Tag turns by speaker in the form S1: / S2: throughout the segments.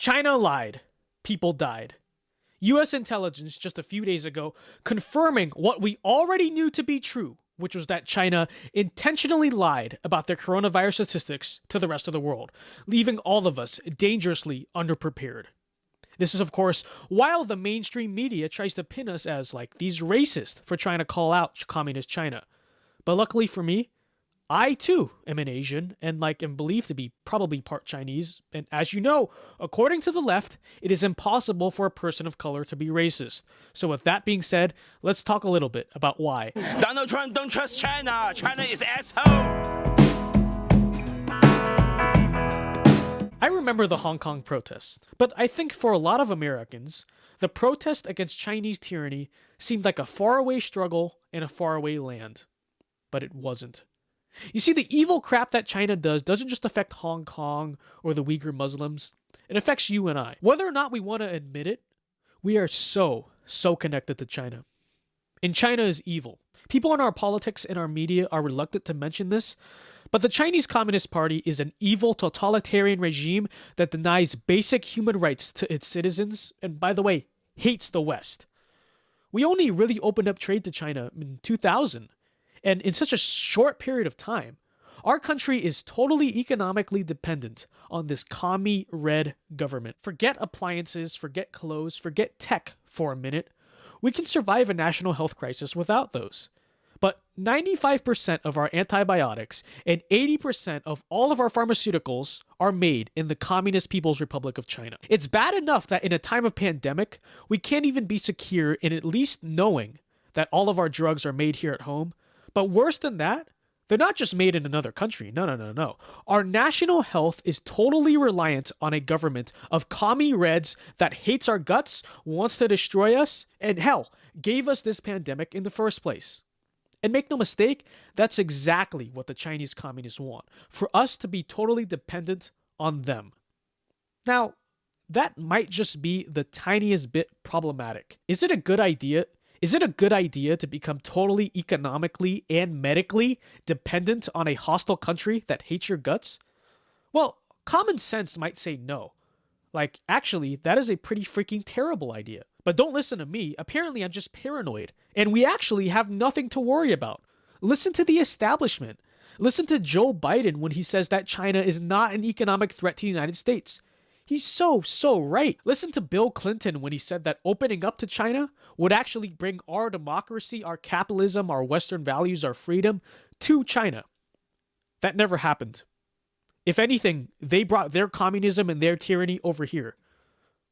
S1: China lied. People died. US intelligence just a few days ago confirming what we already knew to be true, which was that China intentionally lied about their coronavirus statistics to the rest of the world, leaving all of us dangerously underprepared. This is, of course, while the mainstream media tries to pin us as like these racists for trying to call out communist China. But luckily for me, I too am an Asian and am believed to be probably part Chinese. And as you know, according to the left, it is impossible for a person of color to be racist. So with that being said, let's talk a little bit about why.
S2: Donald Trump don't trust China. China is asshole.
S1: I remember the Hong Kong protests, but I think for a lot of Americans, the protest against Chinese tyranny seemed like a faraway struggle in a faraway land. But it wasn't. You see, the evil crap that China does doesn't just affect Hong Kong or the Uyghur Muslims. It affects you and I. Whether or not we want to admit it, we are so connected to China. And China is evil. People in our politics and our media are reluctant to mention this, but the Chinese Communist Party is an evil totalitarian regime that denies basic human rights to its citizens, and by the way, hates the West. We only really opened up trade to China in 2000. And in such a short period of time, our country is totally economically dependent on this commie red government. Forget appliances, forget clothes, forget tech for a minute. We can survive a national health crisis without those. But 95% of our antibiotics and 80% of all of our pharmaceuticals are made in the Communist People's Republic of China. It's bad enough that in a time of pandemic, we can't even be secure in at least knowing that all of our drugs are made here at home. But worse than that, they're not just made in another country. No. Our national health is totally reliant on a government of commie reds that hates our guts, wants to destroy us, and hell, gave us this pandemic in the first place. And make no mistake, that's exactly what the Chinese communists want, for us to be totally dependent on them. Now, that might just be the tiniest bit problematic. Is it a good idea? Is it a good idea to become totally economically and medically dependent on a hostile country that hates your guts? Well, common sense might say no. Actually, that is a pretty freaking terrible idea. But don't listen to me. Apparently, I'm just paranoid. And we actually have nothing to worry about. Listen to the establishment. Listen to Joe Biden when he says that China is not an economic threat to the United States. He's so right. Listen to Bill Clinton when he said that opening up to China would actually bring our democracy, our capitalism, our Western values, our freedom to China. That never happened. If anything, they brought their communism and their tyranny over here.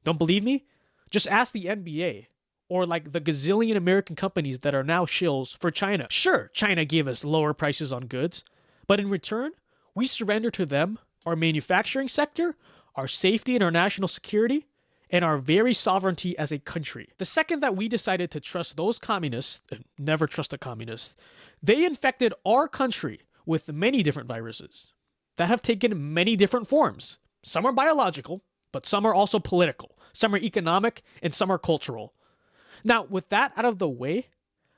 S1: Don't believe me? Just ask the NBA or the gazillion American companies that are now shills for China. Sure, China gave us lower prices on goods, but in return, we surrender to them our manufacturing sector, our safety and our national security, and our very sovereignty as a country. The second that we decided to trust those communists, never trust a communist, they infected our country with many different viruses that have taken many different forms. Some are biological, but some are also political. Some are economic, and some are cultural. Now, with that out of the way,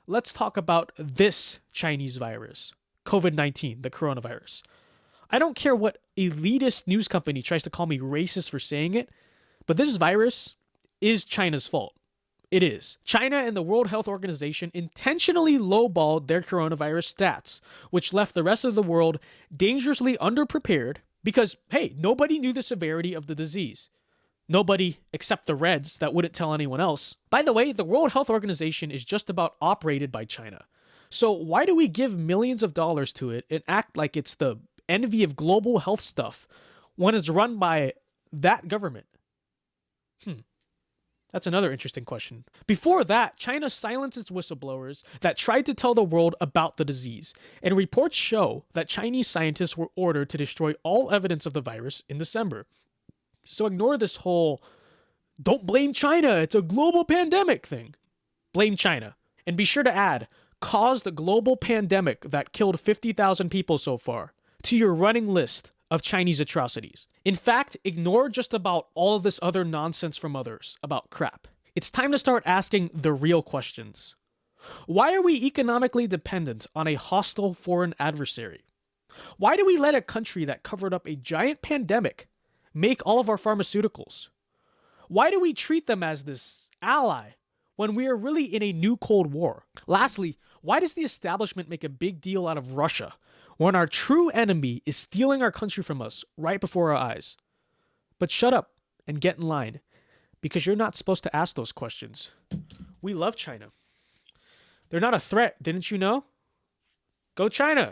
S1: let's talk about this Chinese virus, COVID-19, the coronavirus. I don't care what elitist news company tries to call me racist for saying it, but this virus is China's fault. It is. China and the World Health Organization intentionally lowballed their coronavirus stats, which left the rest of the world dangerously underprepared because, hey, nobody knew the severity of the disease. Nobody except the Reds that wouldn't tell anyone else. By the way, the World Health Organization is just about operated by China. So why do we give millions of dollars to it and act like it's the envy of global health stuff when it's run by that government? That's another interesting question. Before that, China silenced its whistleblowers that tried to tell the world about the disease, and reports show that Chinese scientists were ordered to destroy all evidence of the virus in December. So ignore this whole, don't blame China, it's a global pandemic thing. Blame China. And be sure to add, caused a global pandemic that killed 50,000 people so far to your running list of Chinese atrocities. In fact, ignore just about all of this other nonsense from others about crap. It's time to start asking the real questions. Why are we economically dependent on a hostile foreign adversary? Why do we let a country that covered up a giant pandemic make all of our pharmaceuticals? Why do we treat them as this ally when we are really in a new Cold War? Lastly, why does the establishment make a big deal out of Russia when our true enemy is stealing our country from us right before our eyes? But shut up and get in line, because you're not supposed to ask those questions. We love China. They're not a threat, didn't you know? Go China!